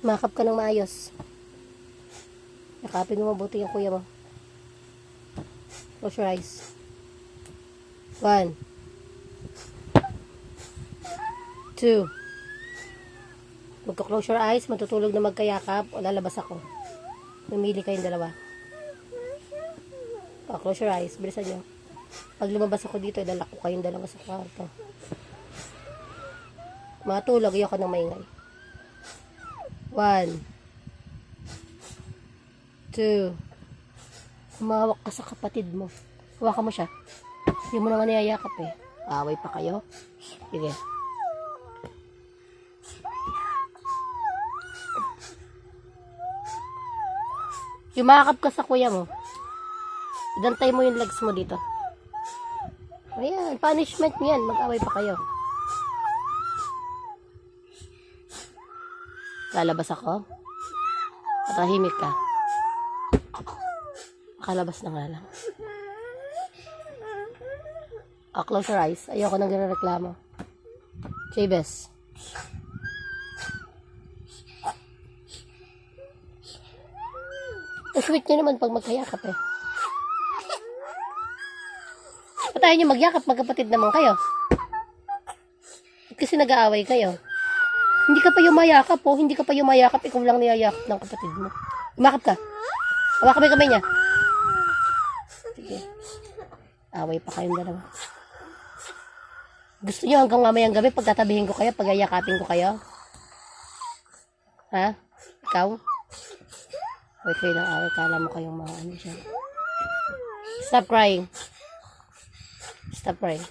Makap ka ng maayos. Yakapin mo mabuti yung kuya mo. Close your eyes. 1 2. Magka-close your eyes, matutulog na magkayakap o lalabas ako. Mamili kayong dalawa. Close your eyes, bilisan nyo. Pag lumabas ako dito, idala ko kayong dalawa sa kwarto. Matulog, ayoko ng maingay. 1 2. Humawak ka sa kapatid mo. Hawakan mo siya. Hindi mo naman niyayakap eh. Away pa kayo. Sige. Yumakap ka sa kuya mo. Dantay mo yung legs mo dito. Ayan, punishment niyan. Mag-away pa kayo. Lalabas ako. Patahimik ka. Makalabas na nga lang. Close your eyes. Ayoko nang ginareklamo. Jabez. Sweet nyo naman pag magkayakap eh. Patayin nyo magyakap, magkapatid naman kayo. Kasi nag-aaway kayo. Hindi ka pa yumayakap oh. Hindi ka pa yumayakap. Ikaw lang niyayakap ng kapatid mo. Umakap ka. Hawakan mo yung kamay niya. Sige. Away pa kayong dalawa. Gusto nyo hanggang mamayang gabi pagtatabihin ko kayo, pagyayakapin ko kayo? Ha? Ikaw? Wait kayo ng away. Kala mo kayong mga ano siya. Stop crying. Stop crying.